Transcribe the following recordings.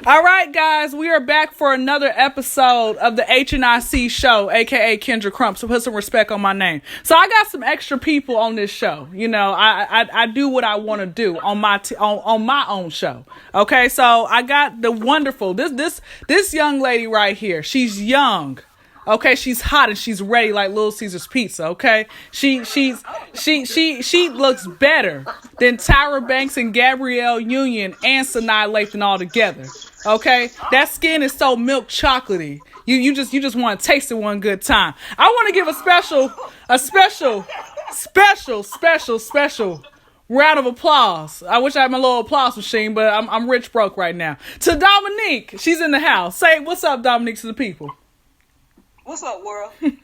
All right, guys, we are back for another episode of the HNIC show, aka Kendra Crump. So put some respect on my name. So I got some extra people on this show. You know, I do what I want to do on my on my own show. Okay, so I got the wonderful this young lady right here. She's young. Okay, she's hot and she's ready like Little Caesar's Pizza. Okay, she looks better than Tyra Banks and Gabrielle Union and Sanaa Lathan all together. Okay, that skin is so milk chocolatey. You just want to taste it one good time. I want to give a special round of applause. I wish I had my little applause machine, but I'm rich broke right now. To Dominique, she's in the house. Say what's up, Dominique, to the people. What's up, world? How you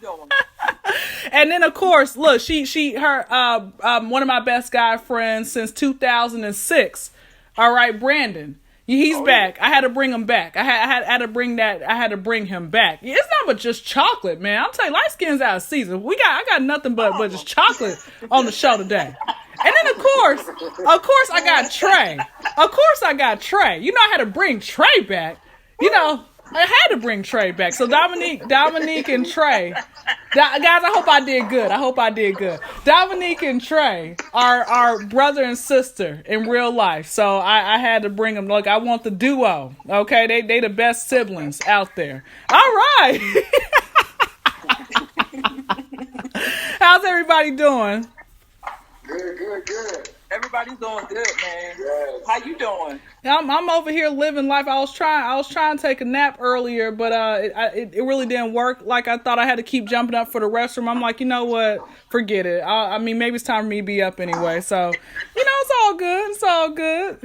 doing? And then, of course, look, her one of my best guy friends since 2006. All right, Brandon, he's back. Yeah. I had to bring him back. I had to bring him back. It's not but just chocolate, man. I'm telling you, light skin's out of season. I got nothing but just chocolate on the show today. And then, of course, I got Trey. You know, I had to bring Trey back. You know. I had to bring Trey back. So Dominique and Trey. Guys, I hope I did good. Dominique and Trey are brother and sister in real life. So I had to bring them. Look, I want the duo. Okay, they the best siblings out there. All right. How's everybody doing? Good. Everybody's doing good, man. Yes. How you doing? I'm over here living life. I was trying to take a nap earlier, but it really didn't work like I thought. I had to keep jumping up for the restroom. I'm like, you know what? Forget it. I mean, maybe it's time for me to be up anyway. So, you know, it's all good.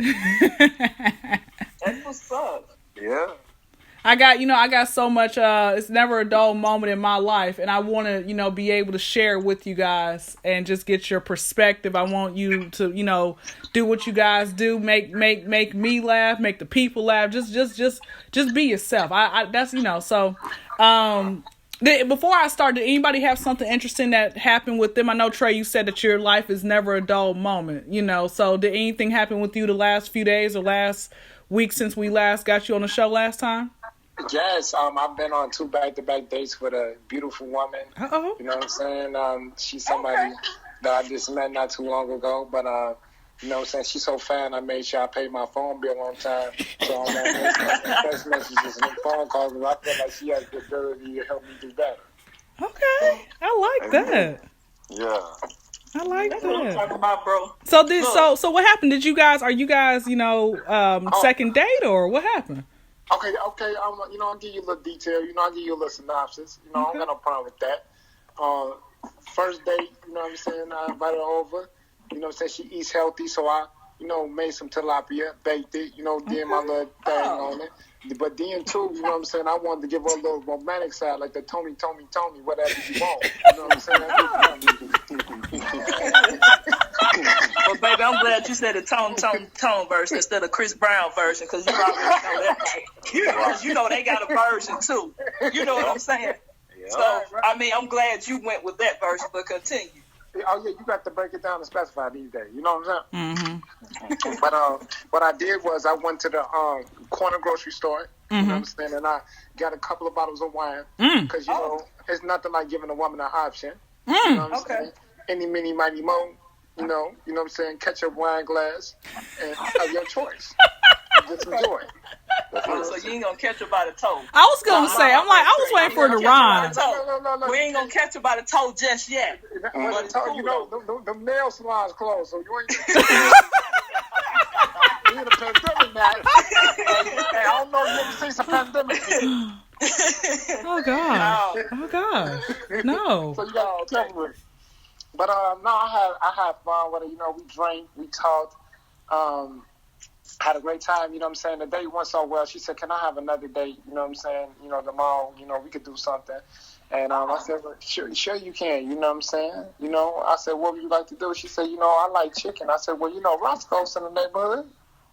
That's what's up. Yeah. I got so much, it's never a dull moment in my life, and I want to, be able to share with you guys and just get your perspective. I want you to, do what you guys do, make me laugh, make the people laugh, just be yourself. That's, so, before I start, did anybody have something interesting that happened with them? I know, Trey, you said that your life is never a dull moment, so did anything happen with you the last few days or last week since we last got you on the show last time? Yes, I've been on 2 back-to-back dates with a beautiful woman. Uh-oh. You know what I'm saying? She's somebody that I just met not too long ago, but since she's so fine, I made sure I paid my phone bill on time. So on that text messages and phone calls, I feel like she has the ability to help me do better. Okay, I like that. Yeah. I like That's what I'm that. talking about, bro. So what happened? Are you guys, second date or what happened? Okay. I'll give you a little detail. I'll give you a little synopsis. I don't got no problem with that. First date, what I'm saying? I invited her over. Said she eats healthy, so I, made some tilapia, baked it, did my little thing on it. But then, too, what I'm saying? I wanted to give her a little romantic side, like the Tony, whatever you want. You know what I'm saying? Well, baby, I'm glad you said the tone version instead of Chris Brown version, because you already know that. Because they got a version, too. You know what I'm saying? Yeah. So, I'm glad you went with that version, but continue. Oh, yeah, you got to break it down and specify these days. You know what I'm saying? Mm-hmm. But what I did was I went to the corner grocery store, you know what I'm saying, and I got a couple of bottles of wine because, it's nothing like giving a woman an option. You know what I'm saying? Any, mini, mighty, mo, you know what I'm saying? Catch a wine glass and have your choice. Just enjoy. So you ain't gonna catch her by the toe. I was gonna say, I was waiting for the rhyme. No. We ain't gonna catch her by the toe just yet. The nail salon's closed, so you ain't. We in a pandemic now. Hey, I don't know if you ever seen some pandemic. Oh God. No. So you got to tell me. But no, I had fun with it. We drank, we talked. Had a great time, you know what I'm saying? The date went so well. She said, can I have another date? You know what I'm saying? Tomorrow, we could do something. And I said, well, sure you can, you know what I'm saying? I said, what would you like to do? She said, I like chicken. I said, well, Roscoe's in the neighborhood.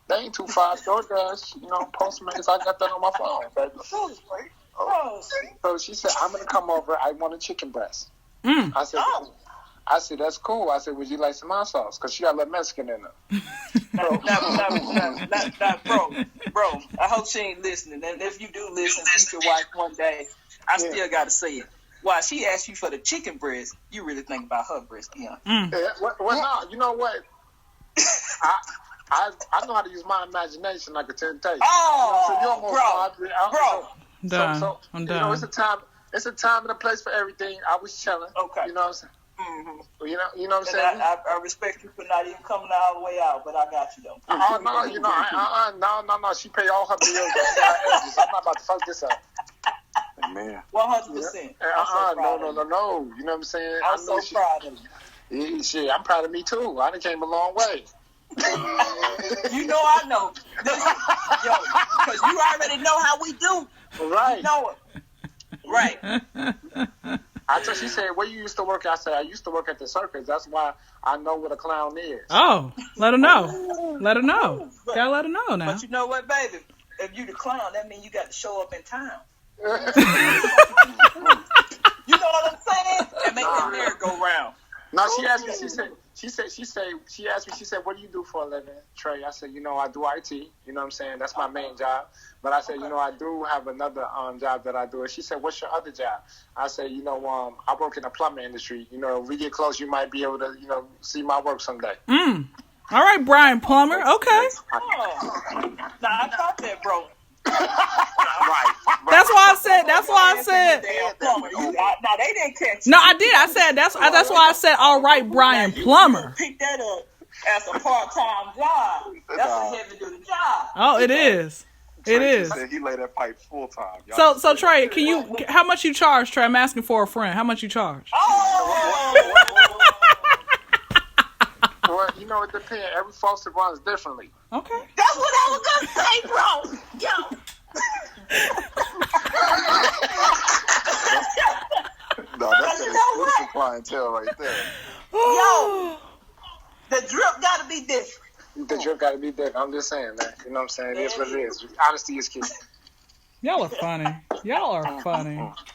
They ain't too far. DoorDash, Postmates, I got that on my phone, baby. So she said, I'm going to come over. I want a chicken breast. I said, I said, that's cool. I said, would you like some hot sauce? Because she got a little Mexican in her. Bro, I hope she ain't listening. And if you do listen, future wife one day, I still got to say it. Why she asked you for the chicken breast, you really think about her breast, yeah. Yeah, well, no, you know what? I know how to use my imagination like a temptation. Oh, Done. I'm done. You know, it's a time and a place for everything. I was chilling. Okay. You know what I'm saying? Mm-hmm. You know what I'm saying? I respect you for not even coming all the way out, but I got you though. No, you know, no. She pay all her bills. I'm not about to fuck this up. Man. 100%. No. You know what I'm saying? I'm so proud of you. Yeah, shit, I'm proud of me too. I done came a long way. You know I know. Yo, because you already know how we do. Right. You know it. Right. She said, where you used to work? I said, I used to work at the circus. That's why I know what a clown is. Oh, let her know. Let her know. Gotta let her know now. But you know what, baby? If you the clown, that means you got to show up in town. You know what I'm saying? And make that merry go round. No, she asked me. She asked me. She said, "What do you do for a living, Trey?" I said, I do IT. You know what I'm saying? That's my main job. But I said, I do have another job that I do. And she said, "What's your other job?" I said, I work in the plumbing industry. If we get close, you might be able to, see my work someday. All right, Brian Plummer. Okay. Nah, I thought that, bro. Right. That's why I said. Now they didn't catch. No, I did. I said that's why I said. All right, Brian Plummer. Pick that up as a part-time job. That's a heavy-duty job. Oh, it is. It is. Said he lay that pipe full time. So Trey, how much you charge, Trey? I'm asking for a friend. How much you charge? Oh. Well, it depends. Every faucet runs differently. Okay. That's what I was gonna say, bro. Yo. No, that's an exclusive clientele right there. Yo, the drip gotta be different. The drip gotta be different. I'm just saying, man. You know what I'm saying? It is what it is. Honesty is key. Y'all are funny.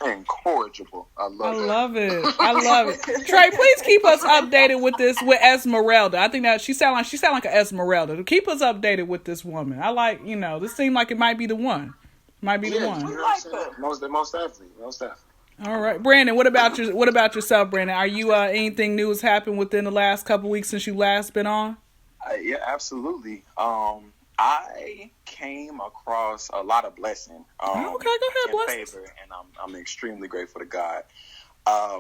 Incorrigible. I love it. I love it. Trey, please keep us updated with Esmeralda. I think that she sound like an Esmeralda. Keep us updated with this woman. I like, this seemed like it might be the one. Most definitely. All right, Brandon. What about yourself, Brandon? Are you anything new has happened within the last couple weeks since you last been on? Yeah, absolutely. I came across a lot of blessing. Okay, go ahead, blessings. Favor, and I'm extremely grateful to God.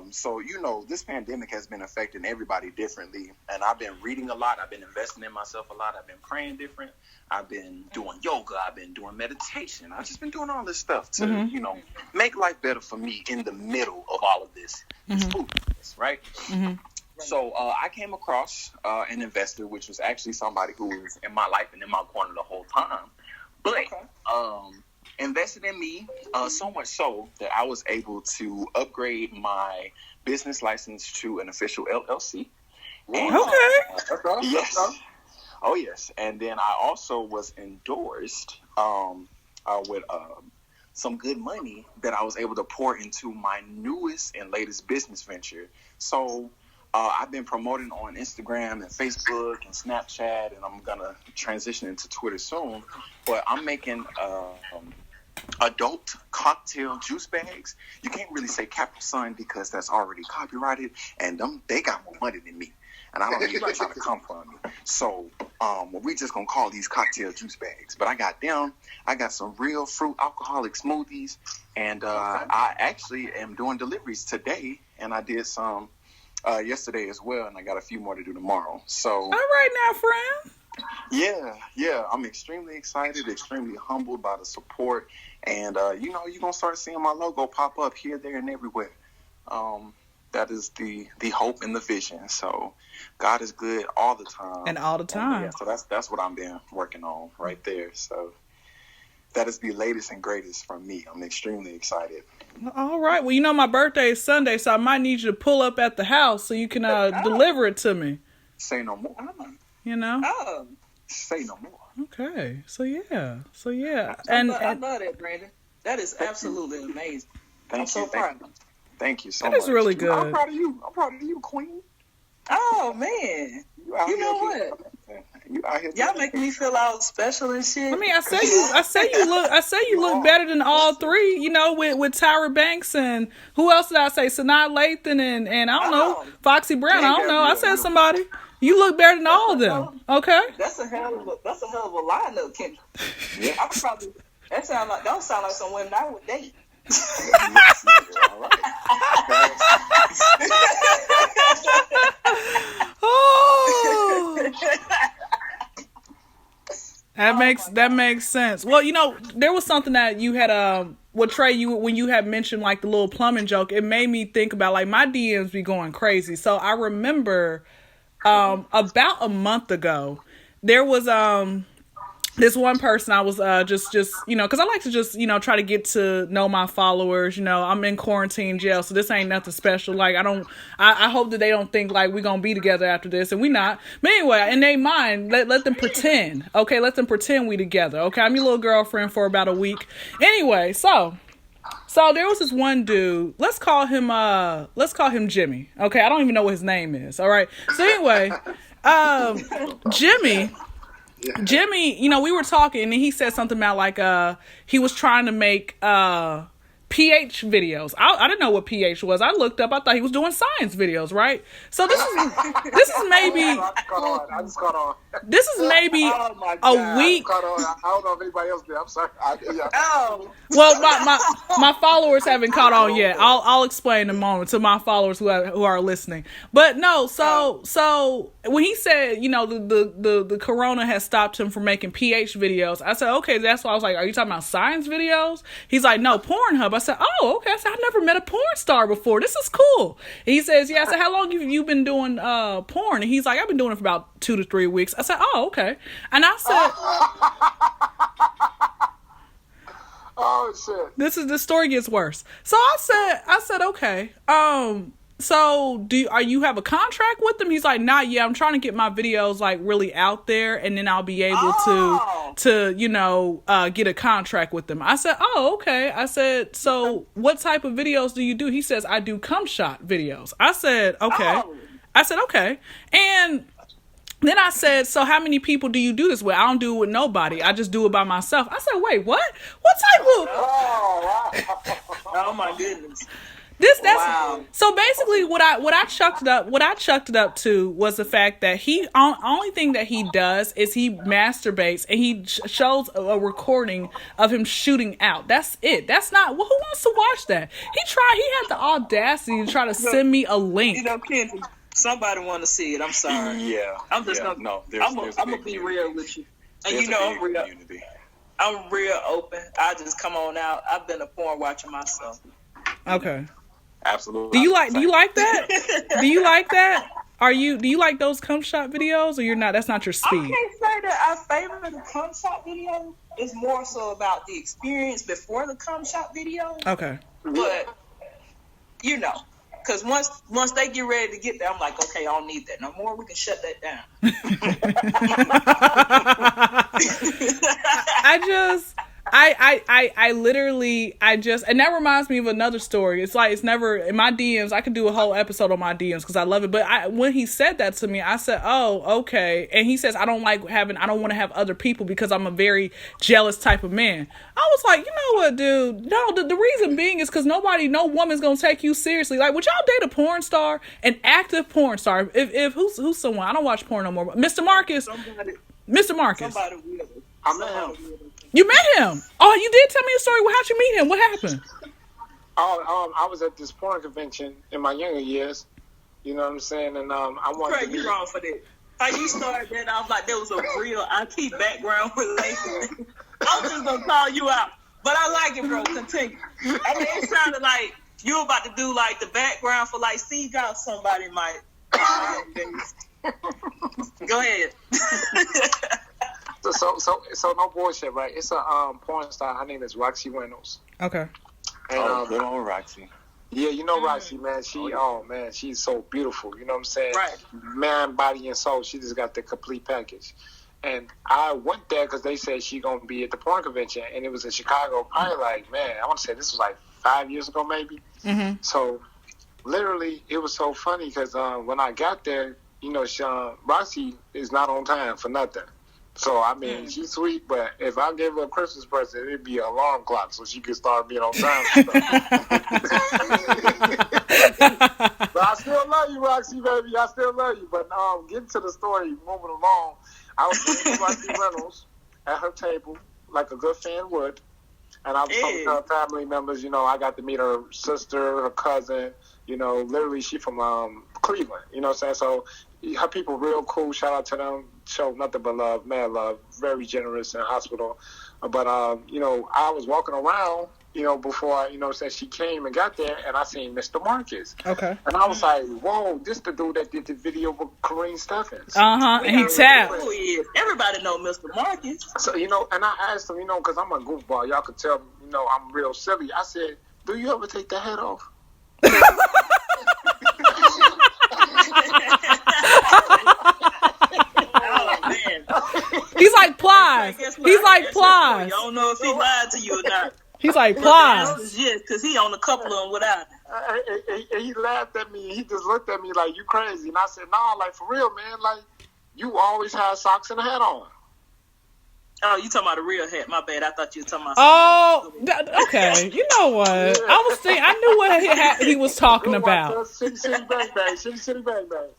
So this pandemic has been affecting everybody differently, and I've been reading a lot. I've been investing in myself a lot. I've been praying different. I've been doing yoga. I've been doing meditation. I've just been doing all this stuff to, make life better for me in the middle of all of this spookiness, right? Mm-hmm. So I came across an investor, which was actually somebody who was in my life and in my corner the whole time, but invested in me so much so that I was able to upgrade my business license to an official LLC. And, yes. Oh, yes. And then I also was endorsed with some good money that I was able to pour into my newest and latest business venture. So I've been promoting on Instagram and Facebook and Snapchat, and I'm going to transition into Twitter soon. But I'm making adult cocktail juice bags. You can't really say Capri Sun because that's already copyrighted, and they got more money than me. And I don't need to try to come from me. So we just going to call these cocktail juice bags. But I got them. I got some real fruit alcoholic smoothies. And I actually am doing deliveries today. And I did some yesterday as well. And I got a few more to do tomorrow. So. All right now, friend. Yeah. I'm extremely excited, extremely humbled by the support. And, you're going to start seeing my logo pop up here, there, and everywhere. That is the hope and the vision. So God is good all the time. And all the time. And, so that's what I'm been working on right there. So that is the latest and greatest from me. I'm extremely excited. All right. Well, my birthday is Sunday, so I might need you to pull up at the house so you can deliver it to me. Say no more. Say no more. Okay. So yeah. I love that, Brandon. That is absolutely amazing. I'm so proud of you. Thank you so much. That is really good. I'm proud of you. I'm proud of you, Queen. Oh man, you know what? Y'all making me feel all special and shit. I mean, I say you look better than all three. You know, with Tyra Banks and who else did I say? Sanaa Lathan and I don't know, Foxy Brown. I don't know. I said somebody. You look better than all of them. Okay. That's a hell of a lineup, Kendra. Yeah. I probably don't sound like some women I would date. Oh. That makes sense. Well, you know, there was something that you had Trey, when you had mentioned like the little plumbing joke, it made me think about like my DMs be going crazy. So I remember about a month ago, there was this one person I was just you know, because I like to just, you know, try to get to know my followers. You know, I'm in quarantine jail, so this ain't nothing special. Like I hope that they don't think like we gonna be together after this, and we not. But anyway, in their mind, let them pretend. Okay, let them pretend we together. Okay, I'm your little girlfriend for about a week. Anyway, so there was this one dude. Let's call him Jimmy. Okay, I don't even know what his name is. All right. So anyway, Jimmy, you know, we were talking and he said something about like he was trying to make pH videos. I didn't know what pH was. I looked up. I thought he was doing science videos, right? So this is maybe I just caught on. This is maybe a week. I don't know if anybody else did. I'm sorry. Well, my followers haven't caught on yet. I'll explain in a moment to my followers who are listening. But no, so when he said, you know, the corona has stopped him from making pH videos, I said, okay, that's why I was like, are you talking about science videos? He's like, no, Pornhub. I said, oh, okay. I said, I never met a porn star before. This is cool. And he says, yeah. I said, how long have you been doing porn? And he's like, I've been doing it for about 2 to 3 weeks. I said, oh, okay. And I said, oh shit. The story gets worse. So I said, okay. So are you have a contract with them? He's like, not yet. I'm trying to get my videos like really out there, and then I'll be able to you know get a contract with them. I said, oh, okay. I said, so what type of videos do you do? He says, I do cum shot videos. I said, okay. I said, okay. And then I said, so how many people do you do this with? I don't do it with nobody. I just do it by myself. I said, wait, what? What type of? Oh my goodness. Wow. So basically what I chucked it up to was the fact that only thing that he does is he masturbates and he shows a recording of him shooting out. That's it. That's not, well, who wants to watch that? He had the audacity to try to send me a link. You know, Kenzie, somebody want to see it. I'm sorry. Yeah. I'm just I'm gonna be real with you. And you know I'm real open. I just come on out. I've been a porn watcher myself. Okay. Absolutely. Do you like that? Do you like that? Do you like those cum shot videos, or you're not? That's not your speed. I can't say that I favor the cum shot video. It's more so about the experience before the cum shot video. Okay. But you know, because once they get ready to get there, I'm like, okay, I don't need that no more. We can shut that down. I literally, and that reminds me of another story. It's like, it's never, in my DMs, I could do a whole episode on my DMs because I love it. But when he said that to me, I said, oh, okay. And he says, I don't want to have other people because I'm a very jealous type of man. I was like, you know what, dude? No, the reason being is because no woman's going to take you seriously. Like, would y'all date a porn star, an active porn star? If who's someone? I don't watch porn no more. Mr. Marcus. Mr. Marcus. Somebody weird. I met him. You met him? Oh, you did tell me a story. Well, how'd you meet him? What happened? I was at this porn convention in my younger years. You know what I'm saying? And I wanted Craig, you wrong for that. How you started that off like there was a real IT background relationship. I'm just gonna call you out, but I like it, bro. Continue. I mean, it sounded like you were about to do like the background for like Seagull. Somebody might. Go ahead. So no bullshit, right? It's a porn star. Her name is Roxy Reynolds. Okay. And, good old Roxy. Yeah, you know Roxy, man. She's so beautiful. You know what I'm saying? Right. Man, body, and soul. She just got the complete package. And I went there because they said she gonna be at the porn convention, and it was in Chicago. Probably like, man, I want to say this was like 5 years ago, maybe. Mm-hmm. So literally, it was so funny because when I got there, you know, Roxy is not on time for nothing. So, I mean, she's sweet, but if I gave her a Christmas present, it'd be an alarm clock so she could start being on time. But I still love you, Roxy, baby. I still love you. But getting to the story, moving along, I was with Roxy Reynolds at her table, like a good fan would. And I was talking to her family members. You know, I got to meet her sister, her cousin. You know, literally, she from Cleveland. You know what I'm saying? So her people real cool. Shout out to them. Show nothing but love, mad love. Very generous in the hospital. But, you know, I was walking around, you know, before, you know, since she came and got there, and I seen Mr. Marcus. Okay. And I was like, whoa, this the dude that did the video with Kareem Steffens. And he tapped. Who is? Everybody know Mr. Marcus. So, you know, and I asked him, you know, because I'm a goofball. Y'all could tell, you know, I'm real silly. I said, do you ever take the head off? Oh, man. He's like Plies. He's like Plies. I don't know if he lied to you or not. He's like But Plies. the answer is yes, because he on a couple of them without it. And he laughed at me. He just looked at me like, you crazy. And I said, nah, like, for real, man. Like, you always had socks and a hat on. Oh, you talking about a real hat? My bad. I thought you were talking about. Oh, okay. You know what? I was thinking. I knew what he was talking about. City, city, bang, bang. City, city, bang, bang.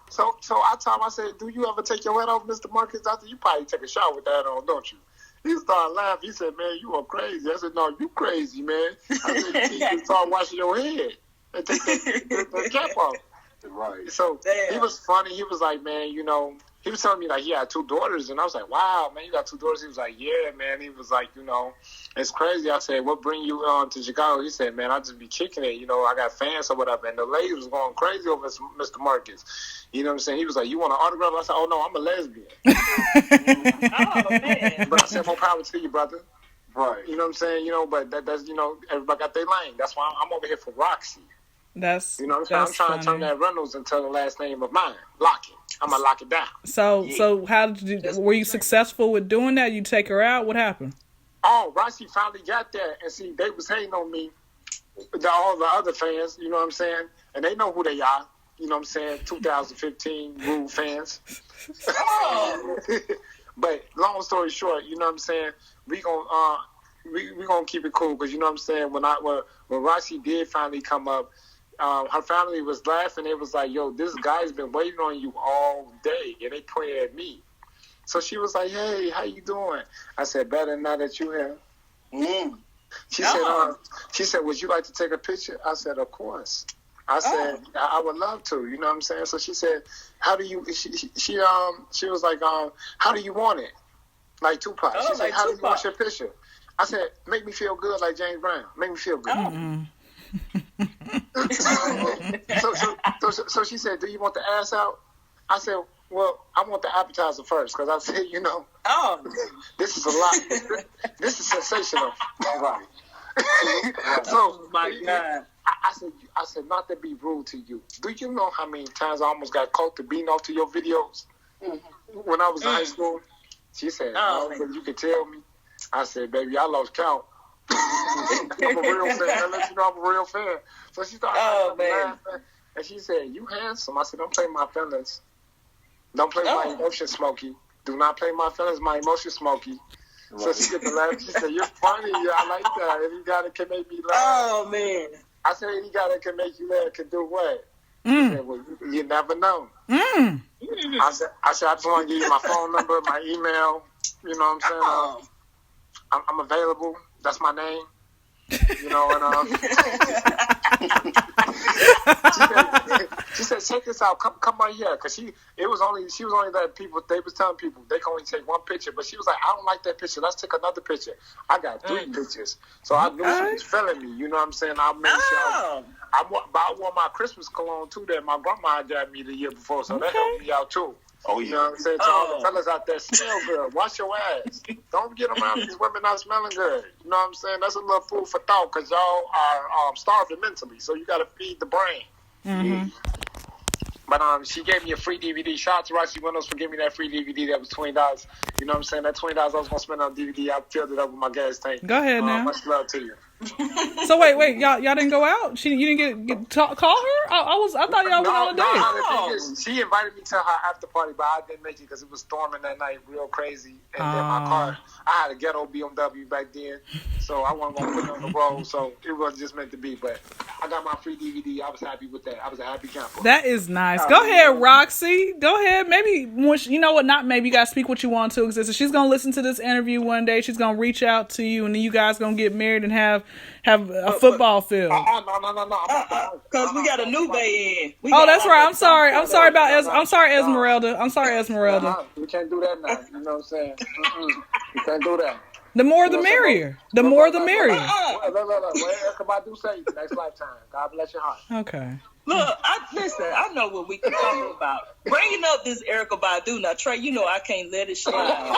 So I told him, I said, do you ever take your hat off, Mr. Marcus? I said, you probably take a shower with that on, don't you? He started laughing. He said, man, you are crazy. I said, no, you crazy, man. I said, you need to start washing your head and take the cap off. Right. So he was funny. He was like, man, you know, he was telling me like he had 2 daughters, and I was like, wow, man, you got 2 daughters. He was like, yeah, man. He was like, you know, it's crazy. I said, what bring you to Chicago? He said, man, I just be kicking it. You know, I got fans or whatever. And the lady was going crazy over Mr. Marcus. You know what I'm saying? He was like, you want an autograph? I said, oh, no, I'm a lesbian. Oh, man. But I said, more power to you, brother. Right. You know what I'm saying? You know, but that's, you know, everybody got their lane. That's why I'm over here for Roxy. That's, you know what I'm saying? I'm trying to turn that Reynolds into the last name of mine. Lock it. I'm going to lock it down. So how did you, were you successful with doing that? You take her out? What happened? Oh, Roxy finally got there. And see, they was hating on me, all the other fans, you know what I'm saying? And they know who they are. You know what I'm saying? 2015 Rule fans. Oh. But long story short, you know what I'm saying? We gonna keep it cool because you know what I'm saying. When Roxy did finally come up, her family was laughing. It was like, yo, this guy's been waiting on you all day, and they pointed at me. So she was like, hey, how you doing? I said, better now that you here. She said, would you like to take a picture? I said, of course. I said, I would love to, you know what I'm saying? So she said, how do you, she was like, how do you want it? Like Tupac. She said, how do you want your picture? I said, make me feel good like James Brown. Make me feel good. So she said, do you want the ass out? I said, well, I want the appetizer first because I said, you know, this is a lot. This is sensational. Right. So, my God. I said, not to be rude to you. Do you know how many times I almost got caught to beating off to your videos when I was in high school? She said, no, but you could tell me. I said, baby, I lost count. I'm a real fan. I let you know I'm a real fan. So she started laughing. And she said, you handsome. I said, don't play my feelings. Don't play my emotion, Smokey. Do not play my feelings, my emotion, Smokey. Right. So she get to laugh. She said, you're funny. Yeah, I like that. And you got it can make me laugh. Oh, man. I said, any guy that can make you laugh can do what? She said, well, you never know. I said, I just want to give you my phone number, my email. You know what I'm saying? I'm available. That's my name. You know, and she said, check this out. Come right here, because she was only that people. They was telling people they can only take one picture, but she was like, I don't like that picture. Let's take another picture. I got 3 pictures, so I knew she was feeling me. You know what I'm saying? I made sure I wore my Christmas cologne too that my grandma got me the year before, so that helped me out too. Oh, yeah. You know what I'm saying? To all the fellas out there, smell good. Wash your ass. Don't get around these women not smelling good. You know what I'm saying? That's a little food for thought because y'all are starving mentally, so you got to feed the brain. Mm-hmm. But she gave me a free DVD. Shout out to Roxy Reynolds for giving me that free DVD. That was $20. You know what I'm saying? That $20 I was going to spend on DVD, I filled it up with my gas tank. Go ahead now. Much love to you. So wait, y'all didn't go out? You didn't call her? I thought y'all went on a date. The thing is, she invited me to her after party, but I didn't make it because it was storming that night, real crazy. And then my car, I had a ghetto BMW back then, so I wasn't gonna put it on the road. So it wasn't just meant to be. But I got my free DVD. I was happy with that. I was a happy camper. That is nice. Go ahead, Roxy. Go ahead. Maybe you know what? Not maybe. You gotta speak what you want to. Because she's gonna listen to this interview one day. She's gonna reach out to you, and then you guys gonna get married and have a football field. No. Because we got a new bay in. That's right. I'm sorry. I'm sorry, Esmeralda. I'm sorry, Esmeralda. We can't do that now. You know what I'm saying? We can't do that. The more the merrier. The more the merrier. Look. What Erykah Badu say? Next lifetime. God bless your heart. Okay. Look, I know what we can talk about. Bringing up this Erykah Badu. Now, Trey, you know I can't let it slide.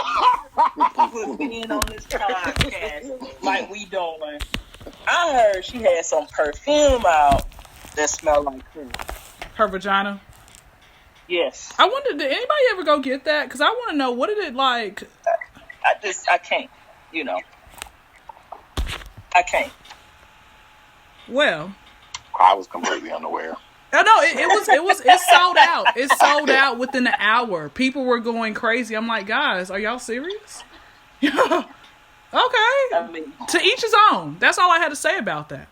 With being on this podcast like we doing. I heard she had some perfume out that smelled like her. Her vagina? Yes. I wonder, did anybody ever go get that? Because I want to know, what did it like? I can't, you know. I can't. Well, I was completely unaware. No, it sold out. It sold out within an hour. People were going crazy. I'm like, guys, are y'all serious? Okay. I mean, to each his own. That's all I had to say about that.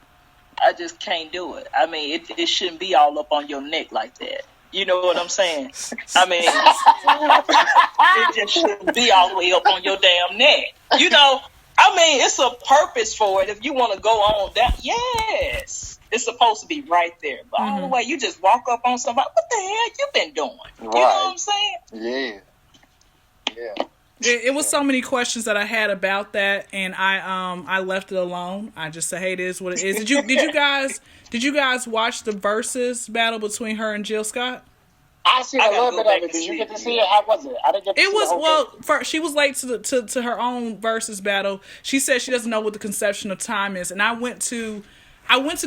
I just can't do it. I mean, it shouldn't be all up on your neck like that. You know what I'm saying? I mean, it just shouldn't be all the way up on your damn neck. You know, I mean, it's a purpose for it. If you want to go on that, yes. It's supposed to be right there. But all the way you just walk up on somebody, what the hell you been doing? Right. You know what I'm saying? Yeah. It was so many questions that I had about that, and I left it alone. I just said, hey, it is what it is. Did you guys watch the versus battle between her and Jill Scott? I seen a little bit of it. Did you get to see it? How was it? I didn't get to see the whole thing. First, she was late to her own versus battle. She said she doesn't know what the conception of time is, and I went to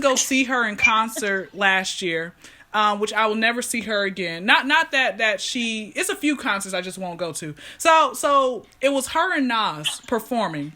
go see her in concert last year. Which I will never see her again. Not that she. It's a few concerts I just won't go to. So it was her and Nas performing.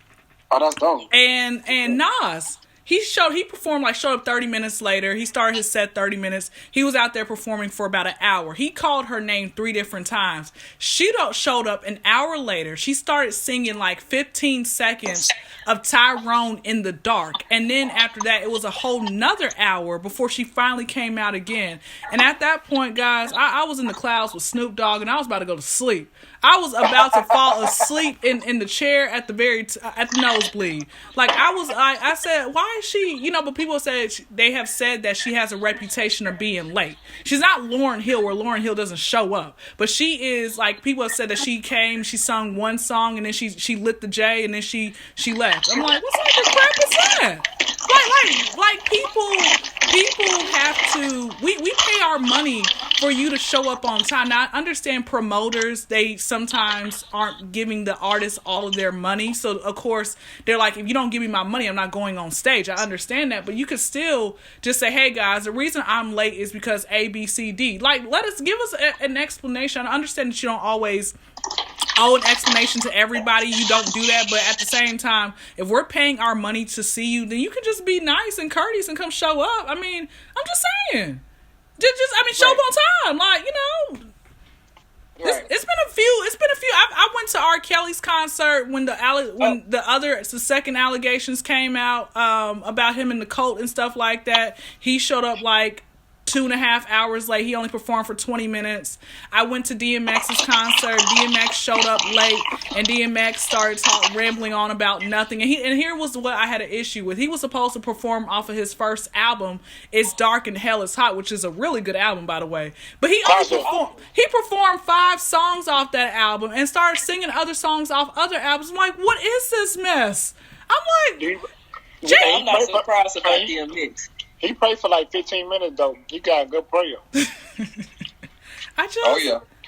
Oh, that's dope. And Nas, he showed up 30 minutes later. He started his set 30 minutes. He was out there performing for about an hour. He called her name 3 different times. She showed up an hour later. She started singing like 15 seconds of Tyrone in the Dark. And then after that, it was a whole nother hour before she finally came out again. And at that point, guys, I was in the clouds with Snoop Dogg, and I was about to go to sleep. I was about to fall asleep in the chair at the nosebleed. Like I said, why is she? You know, but people said they have said that she has a reputation of being late. She's not Lauryn Hill, where Lauryn Hill doesn't show up, but she is like people have said that she came, she sung one song, and then she lit the J, and then she left. I'm like, what type of crap is that? Like people have to. We pay our money for you to show up on time. Now I understand promoters, they sometimes aren't giving the artists all of their money. So of course they're like, if you don't give me my money, I'm not going on stage. I understand that, but you could still just say, hey guys, the reason I'm late is because A, B, C, D. Like, give us an explanation. I understand that you don't always owe an explanation to everybody. You don't do that, but at the same time, if we're paying our money to see you, then you can just be nice and courteous and come show up. I mean, I'm just saying. Show up on time. Like, you know. Right. It's been a few. I went to R. Kelly's concert when the second allegations came out about him in the cult and stuff like that. He showed up like 2.5 hours late. He only performed for 20 minutes. I went to DMX's concert. DMX showed up late, and DMX started rambling on about nothing. And here was what I had an issue with. He was supposed to perform off of his first album, It's Dark and Hell is Hot, which is a really good album, by the way. But he performed 5 songs off that album and started singing other songs off other albums. I'm like, what is this mess? I'm like, I'm not surprised about DMX. He prayed for like 15 minutes, though. He got a good prayer.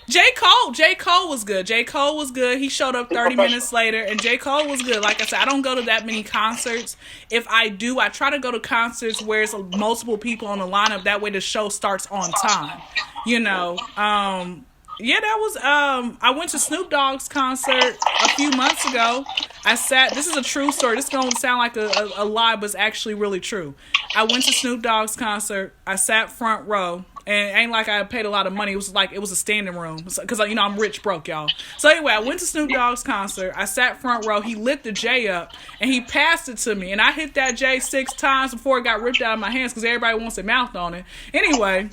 J. Cole was good. J. Cole was good. He showed up 30 minutes later, and J. Cole was good. Like I said, I don't go to that many concerts. If I do, I try to go to concerts where it's multiple people on the lineup. That way the show starts on time. You know, that was, I went to Snoop Dogg's concert a few months ago. This is a true story. This is going to sound like a lie, but it's actually really true. I went to Snoop Dogg's concert. I sat front row. And it ain't like I paid a lot of money. It was a standing room. Because, I'm rich broke, y'all. So anyway, I went to Snoop Dogg's concert. I sat front row. He lit the J up. And he passed it to me. And I hit that J 6 times before it got ripped out of my hands because everybody wants their mouth on it. Anyway,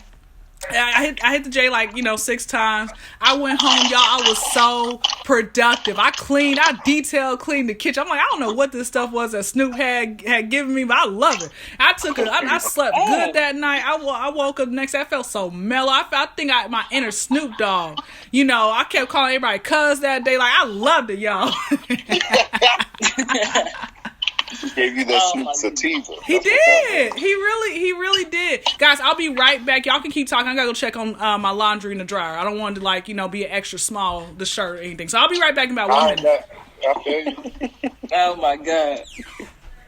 I hit the J 6 times. I went home, y'all. I was so productive. I cleaned the kitchen. I'm like, I don't know what this stuff was that Snoop had given me, but I love it. I slept good that night. I woke up the next day. I felt so mellow. I think my inner Snoop Dogg. I kept calling everybody cuz that day. Like, I loved it, y'all. Gave you that Snoop sativa. He did. He really did. Guys, I'll be right back. Y'all can keep talking. I gotta go check on my laundry in the dryer. I don't want to be an extra small, the shirt or anything. So I'll be right back in about 1 minute. I feel you. Oh my God.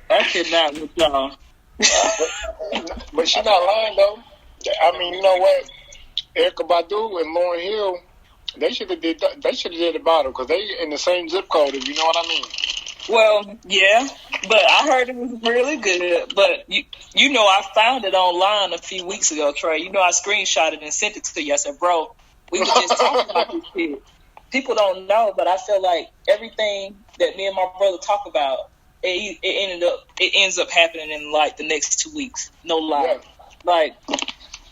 I cannot with y'all. But she's not lying though. I mean, you know what? Erykah Badu and Lauryn Hill, they should have did the bottle because they in the same zip code. If you know what I mean. Well, yeah, but I heard it was really good. But I found it online a few weeks ago, Trey. I screenshot it and sent it to you. I said, bro, we were just talking about this shit. People don't know, but I feel like everything that me and my brother talk about, it ends up happening in like the next 2 weeks. No lie. Yeah. Like,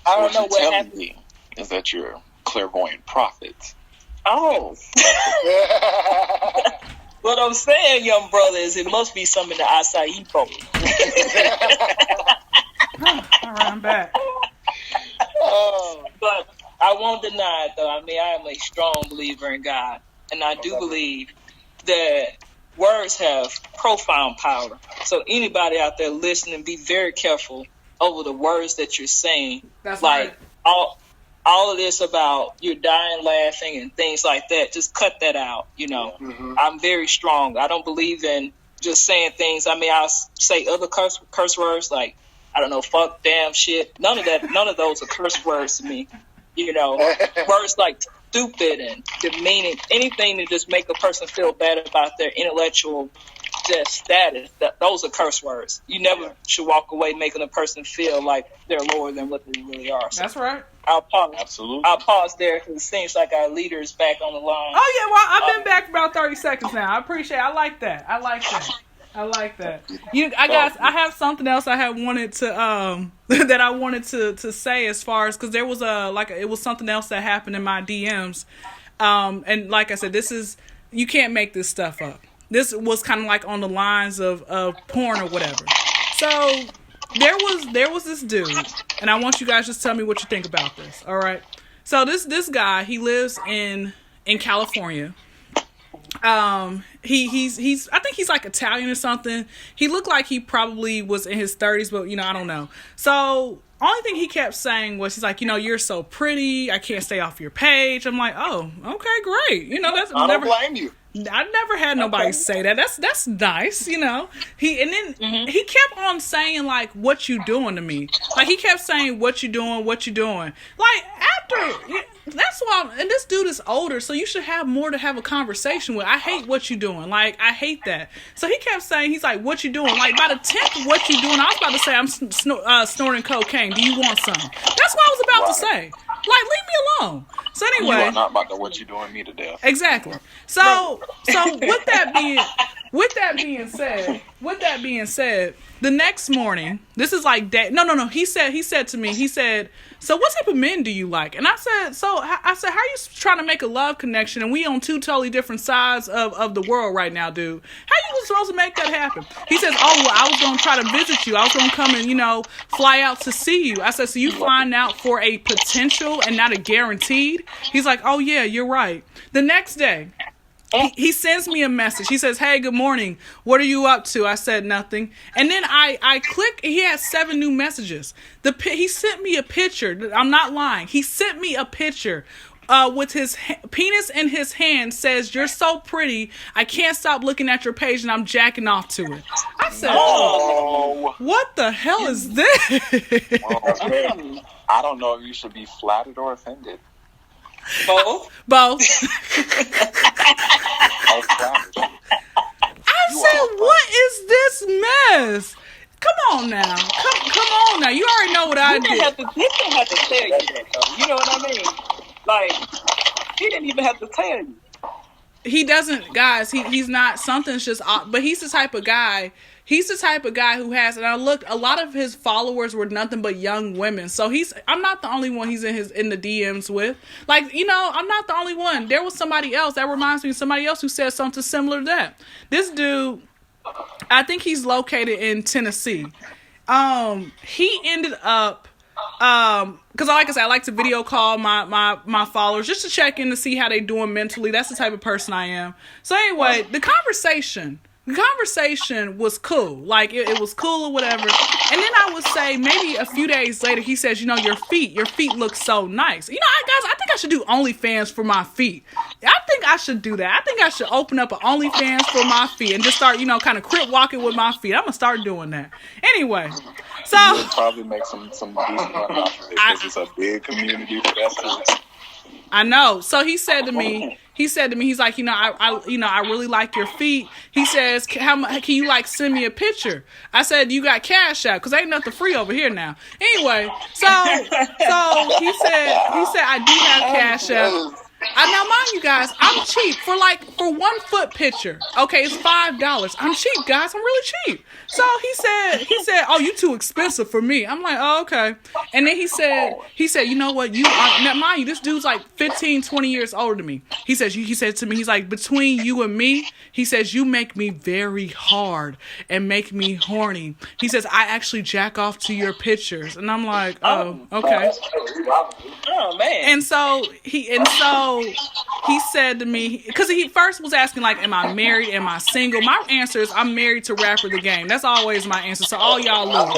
I don't know what happened. Me is that you're clairvoyant prophet. Oh. What I'm saying, young brother, is it must be some in the acai bowl. All right, I'm back. But I won't deny it, though. I mean, I am a strong believer in God. And I do believe that words have profound power. So anybody out there listening, be very careful over the words that you're saying. That's like right. all of this about you're dying laughing and things like that, just cut that out. Mm-hmm. I'm very strong. I don't believe in just saying things. I mean, I'll say other curse words like, I don't know, fuck, damn, shit. None of those are curse words to me. Words like stupid and demeaning, anything to just make a person feel bad about their intellectual status. Those are curse words. You never should walk away making a person feel like they're lower than what they really are. So that's right. I'll pause. Absolutely. I'll pause there because it seems like our leader is back on the line. Oh yeah, well I've been back for about 30 seconds now. I appreciate it. I like that. I have something else I had wanted to that I wanted to say as far as because there was it was something else that happened in my DMs, and like I said, you can't make this stuff up. This was kind of like on the lines of porn or whatever. So there was this dude, and I want you guys just tell me what you think about this. All right. So this guy, he lives in California. He's I think he's like Italian or something. He looked like he probably was in his 30s, but I don't know. So only thing he kept saying was he's like, you're so pretty. I can't stay off your page. I'm like, oh, okay, great. I don't blame you. I never had nobody say that. That's nice, He kept on saying like, "What you doing to me?" Like he kept saying, "What you doing? What you doing?" Like after that's why. And this dude is older, so you should have more to have a conversation with. I hate what you doing. Like I hate that. So he kept saying, he's like, "What you doing?" Like by the 10th, "What you doing?" I was about to say, "I'm snorting cocaine. Do you want some?" That's what I was about to say. Like, leave me alone. So anyway, you are not about to what you doing me to death. Exactly. So with that being said, the next morning, this is like that. No. He said to me, so what type of men do you like? And I said, how are you trying to make a love connection? And we on two totally different sides of the world right now, dude. How you supposed to make that happen? He says, oh, well, I was going to try to visit you. I was going to come and, fly out to see you. I said, so you flying out for a potential and not a guaranteed? He's like, oh, yeah, you're right. The next day, he sends me a message. He says, hey, good morning. What are you up to? I said nothing. And then I click. He has 7 new messages. He sent me a picture. I'm not lying. He sent me a picture with his penis in his hand. Says, you're so pretty. I can't stop looking at your page and I'm jacking off to it. I said, oh, what the hell is this? I don't know if you should be flattered or offended. Both. I'm just come on now. Come on now. You already know what I did. He didn't have to tell you that, though. You know what I mean? Like, he didn't even have to tell you. He doesn't, guys. He's not. Something's just off. But he's the type of guy. He's the type of guy who has. And I looked. A lot of his followers were nothing but young women. So I'm not the only one he's in the DMs with. Like, you know, I'm not the only one. There was somebody else that reminds me of somebody else who said something similar to that. This dude, I think he's located in Tennessee. He ended up. Because like I said, I like to video call my followers just to check in to see how they doing mentally. That's the type of person I am. So anyway, the conversation was cool. Like it was cool or whatever. And then I would say maybe a few days later, he says, you know, your feet look so nice. You know, guys, I think I should do OnlyFans for my feet. I think I should do that. I think I should open up an OnlyFans for my feet and just start, you know, kind of crip walking with my feet. I'm gonna start doing that. Anyway. So you'll probably make some decent money off of it because it's a big community for that. I know. So he said to me, he's like, you know, I really like your feet. He says, can you like send me a picture? I said, you got Cash App? Because ain't nothing free over here now. Anyway, so he said, I do have Cash App. Now, mind you guys, I'm cheap for 1 foot picture. Okay, it's $5. I'm cheap, guys. I'm really cheap. So he said, oh, you too expensive for me. I'm like, oh, okay. And then he said, you know what? Now, mind you, this dude's like 15, 20 years older than me. He said to me, he's like, between you and me, he says, you make me very hard and make me horny. He says, I actually jack off to your pictures. And I'm like, oh, okay. Oh, man. And so he said to me, because he first was asking, like, am I married? Am I single? My answer is I'm married to Rapper the Game. That's always my answer. So all y'all lose.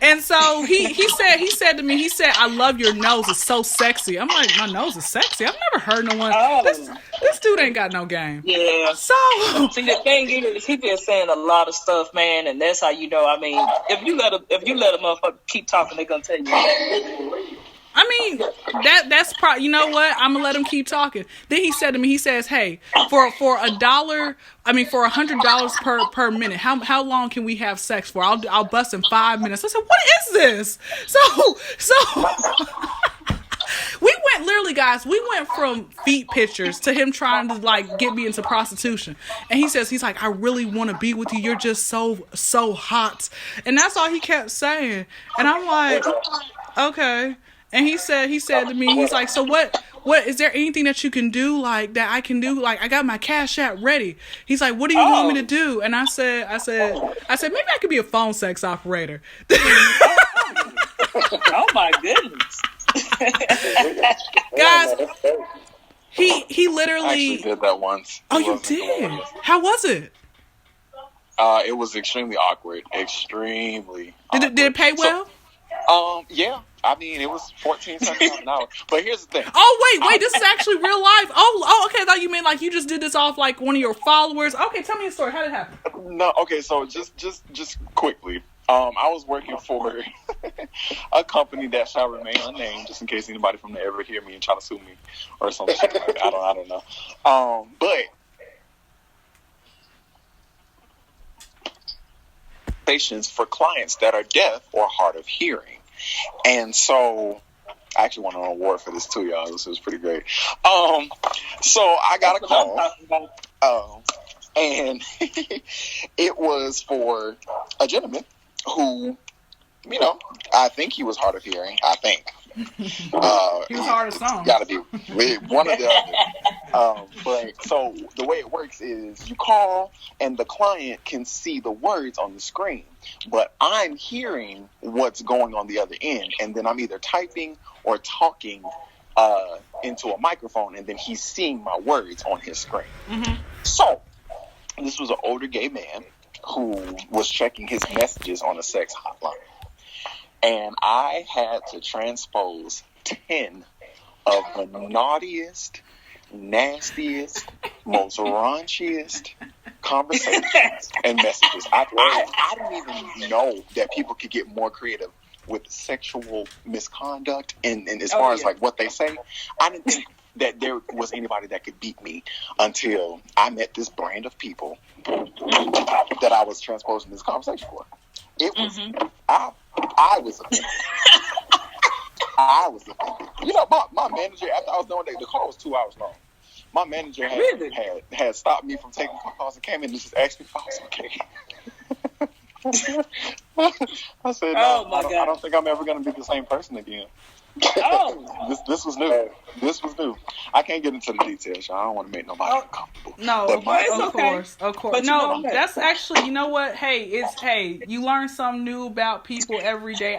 And so he said to me, he said, I love your nose. It's so sexy. I'm like, my nose is sexy? I've never heard no one. This dude ain't got no game. Yeah. So see, the thing is, he been saying a lot of stuff, man, and that's how you know. I mean, if you let a motherfucker keep talking, they're gonna tell you that. I mean, that's probably, you know what? I'm gonna let him keep talking. Then he said to me, he says, hey, for $100 per minute, how long can we have sex for? I'll bust in 5 minutes. I said, what is this? So we went from feet pictures to him trying to like get me into prostitution. And he's like, I really want to be with you. You're just so hot. And that's all he kept saying. And I'm like, okay. And he said to me, he's like, so what is there anything that you can do, like, that I can do? Like, I got my Cash App ready. He's like, what do you want me to do? And I said, maybe I could be a phone sex operator. Oh my goodness. Guys, he literally I actually did that once. Oh, you did? How was it? It was extremely awkward. Extremely. Did it pay well? Yeah. I mean, it was $14 an hour. But here's the thing. Oh, wait. This is actually real life. Oh, okay. I thought you meant like you just did this off like one of your followers. Okay, tell me a story. How did it happen? No, okay. So just quickly. I was working for a company that shall remain unnamed, just in case anybody from there ever hear me and try to sue me or something like that. I don't know. But patients for clients that are deaf or hard of hearing. And so I actually won an award for this too, y'all. This was pretty great. So I got a call, and it was for a gentleman who, you know, I think he was hard of hearing. I think. He was hard of song. Gotta be one of the other. But so the way it works is you call and the client can see the words on the screen, but I'm hearing what's going on the other end, and then I'm either typing or talking into a microphone, and then he's seeing my words on his screen. Mm-hmm. So this was an older gay man who was checking his messages on a sex hotline. And I had to transpose 10 of the naughtiest, nastiest, most raunchiest conversations and messages. I didn't even know that people could get more creative with sexual misconduct and as far as like what they say. I didn't think that there was anybody that could beat me until I met this brand of people that I was transposing this conversation for. It was I was offended. I was offended. You know, my manager, after I was done with the call was 2 hours long. My manager had stopped me from taking calls and came in and just asked me if I was okay. I said, no, I don't think I'm ever going to be the same person again. Oh, this was new. This was new. I can't get into the details, y'all. I don't want to make nobody uncomfortable. No, But of okay. course. But you No, know what? that's actually, you know what? Hey, you learn something new about people every day.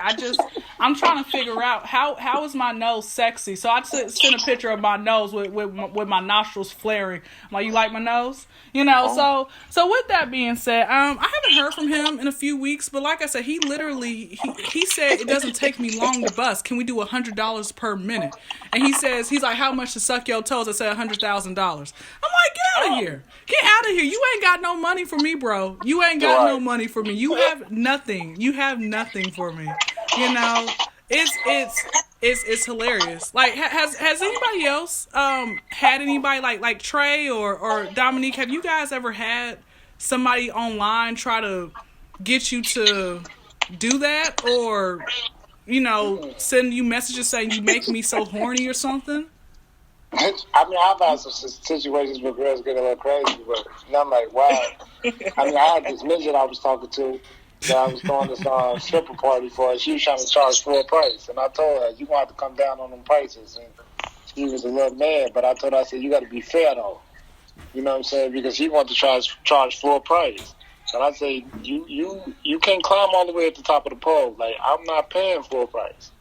I'm trying to figure out how is my nose sexy? So I sent a picture of my nose with my nostrils flaring. I'm like, you like my nose? You know, so with that being said, I haven't heard from him in a few weeks, but like I said, he literally he said it doesn't take me long to bust. Can we do $100 per minute? And he's like, how much to suck your toes? I said $100,000. I'm like, get out of here. Get out of here. You ain't got no money for me, bro. You ain't got no money for me. You have nothing. You have nothing for me. You know, it's hilarious. Like, has anybody else had anybody like Trey or Dominique? Have you guys ever had somebody online try to get you to do that, or send you messages saying you make me so horny or something? I mean, I've had some situations where girls get a little crazy, but I'm like, wow. I mean, I had this midget I was talking to that I was throwing this stripper party for. She was trying to charge full price, and I told her, you're going to have to come down on them prices. And she was a little mad, but I told her, I said, you got to be fair, though. You know what I'm saying? Because she wanted to charge full price. And I say, you can't climb all the way at the top of the pole. Like, I'm not paying full price.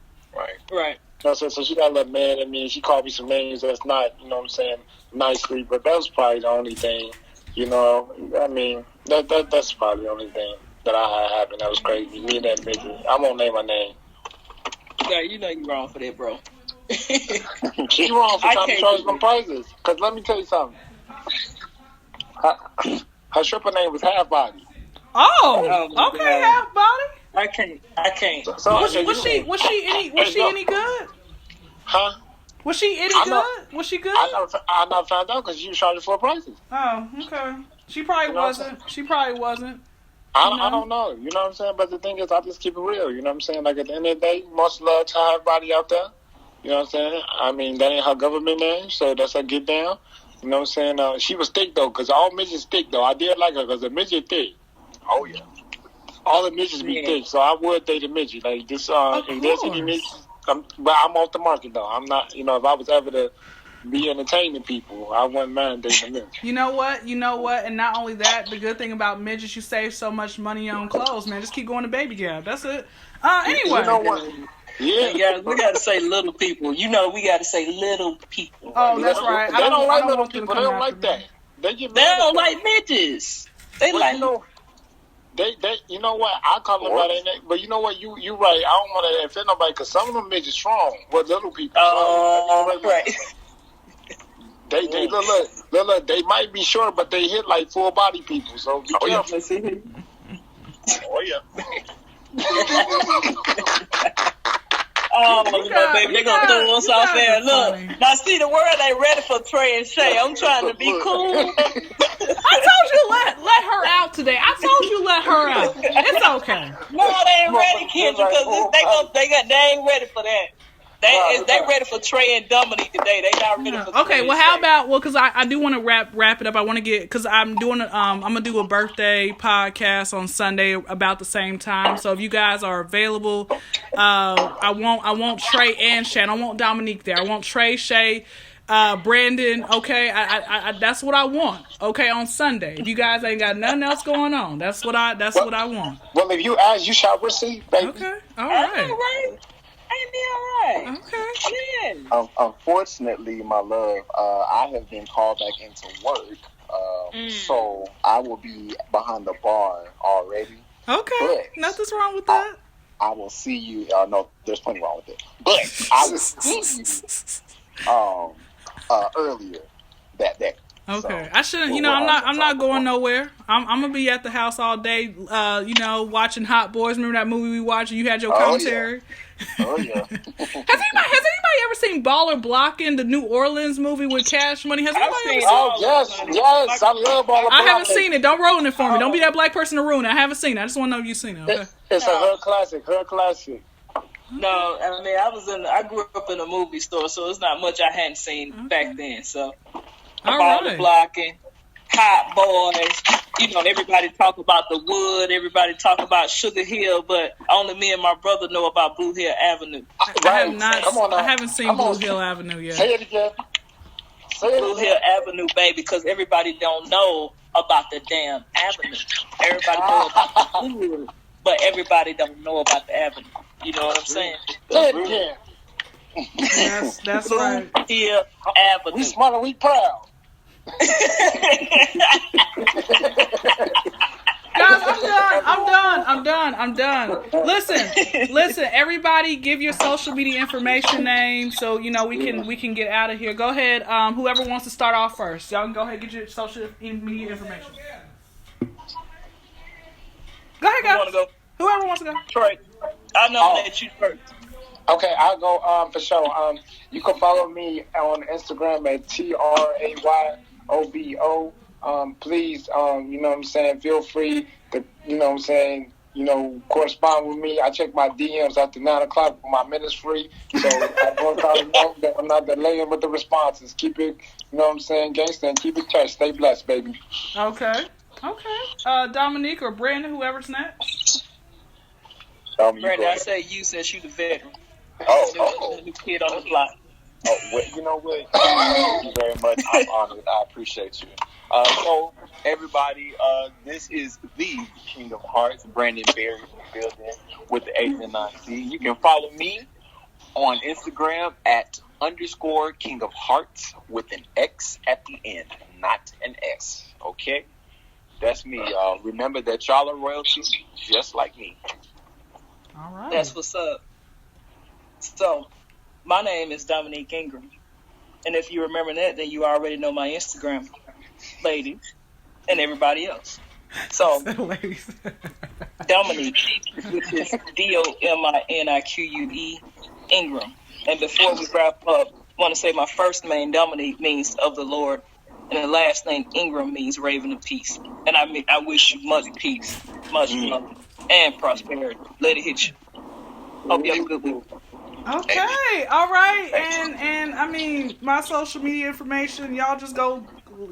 right. So she got a little mad at me. She called me some names that's not, you know what I'm saying, nicely. But that was probably the only thing, you know. I mean, that's probably the only thing that I had happen. That was crazy. Me and that midget. I won't name her name. Yeah, you know you're wrong for that, bro. She wrong for trying to charge them prices. Because let me tell you something. Her stripper name was Half Body. Oh, okay, God. Half Body. I can't. So Was she any good? Huh? Was she any good? Was she good? I never found out because she was charging full prices. Oh, okay. She probably wasn't. I don't know. You know what I'm saying? But the thing is, I just keep it real. You know what I'm saying? Like, at the end of the day, much love to everybody out there. You know what I'm saying? I mean, that ain't her government name, so that's her get down. You know what I'm saying? She was thick, though, because all midgets thick, though. I did like her because the midget thick. Oh, yeah. All the midgets be thick, so I would date a midget. Like, this, if there's any midgets, but I'm off the market, though. I'm not, if I was ever to be entertaining people, I wouldn't mind dating a midget. You know what? And not only that, the good thing about midgets, you save so much money on clothes, man. Just keep going to Baby Gap. That's it. Anyway. You know what? Yeah. We got to say little people. You know, we got to say little people. Oh, that's right. They don't like little want them to people. They come don't like after that. me. They don't like midgets. They Well, like you know, they you know what? I call them by their name, but you know what? You right. I don't want to offend nobody because some of them midgets strong, but little people. right. They look. They might be short, but they hit like full body people. So be careful. Oh, yeah. Oh, baby, they're going to throw us off there. Look, now see, the world ain't ready for Trey and Shay. I'm trying to be cool. I told you let her out today. I told you let her out. It's okay. No, they ain't ready, kids, because they ain't ready for that. They ready for Trey and Dominique today. They not ready for Trey. Okay, well, how about because I do want to wrap it up. I want to get because I'm doing I'm gonna do a birthday podcast on Sunday about the same time. So if you guys are available, I want Trey and Shay. I don't want Dominique there. I want Trey, Shay, Brandon. Okay, I that's what I want. Okay, on Sunday. If you guys ain't got nothing else going on, that's what I want. Well, if you ask, you shall receive, baby. Okay, all right. Ain't be all right. Okay. Yeah. Unfortunately, my love, I have been called back into work, so I will be behind the bar already. Okay, but nothing's wrong with that. I will see you. No, there's plenty wrong with it. But I will see you earlier that day. Okay, So, I shouldn't. I'm not going nowhere. I'm gonna be at the house all day. Watching Hot Boys. Remember that movie we watched? You had your commentary. Oh yeah. Has anybody ever seen Baller Blocking, the New Orleans movie with Cash Money? Has anybody ever seen it? Oh, yes, I love Baller I haven't Blocking. seen it. Don't ruin it for me. Don't be that black person to ruin it. I haven't seen it. I just want to know if you've seen it. Okay. It's a her classic. No, I mean I grew up in a movie store, so it's not much I hadn't seen back then. So Baller Blocking, Hot Boys. You know, everybody talk about the Wood, everybody talk about Sugar Hill, but only me and my brother know about Blue Hill Avenue. I haven't seen Blue Hill Avenue yet. Say it again. Blue Hill Avenue, baby, because everybody don't know about the damn avenue. Everybody know about the Wood, but everybody don't know about the avenue. You know what I'm saying? Say it again. That's Blue right. Hill Avenue. We smart and we proud. Guys, I'm done. Listen, everybody give your social media information name so you know we can get out of here. Go ahead, whoever wants to start off first. Y'all can go ahead and get your social media information. Go ahead, guys. Whoever wants to go. Troy, I nominate you first. Okay, I'll go for sure. You can follow me on Instagram at TRAYOBO. Please, you know what I'm saying, feel free to, you know what I'm saying, correspond with me. I check my DMs after 9 o'clock when my minute's free. So I want y'all to know that I'm not delaying with the responses. Keep it, you know what I'm saying, gangsta, and keep it touch. Stay blessed, baby. Okay. Dominique or Brandon, whoever's next. Brandon, I say you since you the veteran. The new kid on the block. Oh, well, you know what? Thank you very much. I'm honored. I appreciate you. So, everybody, this is the King of Hearts, Brandon Berry in the building with the H and 9C. You can follow me on Instagram at _King of Hearts with an X at the end, not an S. Okay? That's me, y'all. Remember that y'all are royalty, just like me. All right. That's what's up. So, my name is Dominique Ingram. And if you remember that, then you already know my Instagram, ladies, and everybody else. So, ladies. Dominique, which is DOMINIQUE Ingram. And before we wrap up, I want to say my first name, Dominique, means of the Lord, and the last name, Ingram, means raven of peace. And I wish you much peace, much love, and prosperity. Let it hit you. Hope you have a good week. Okay, all right, and I mean, my social media information, y'all just go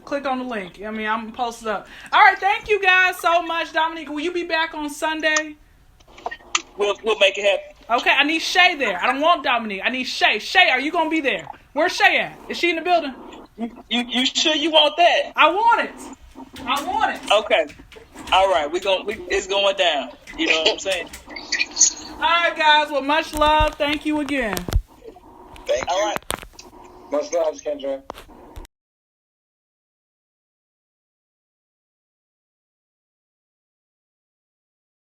click on the link. I mean, I'm gonna post it up. All right, thank you guys so much. Dominique, will you be back on Sunday? We'll make it happen. Okay, I need Shay there. I don't want Dominique. I need Shay. Shay, are you gonna be there? Where's Shay at? Is she in the building? You sure you want that? I want it. Okay. All right, it's going down. You know what I'm saying? All right, guys. Well, much love. Thank you again. Thank you. All right. Much love, Kendra.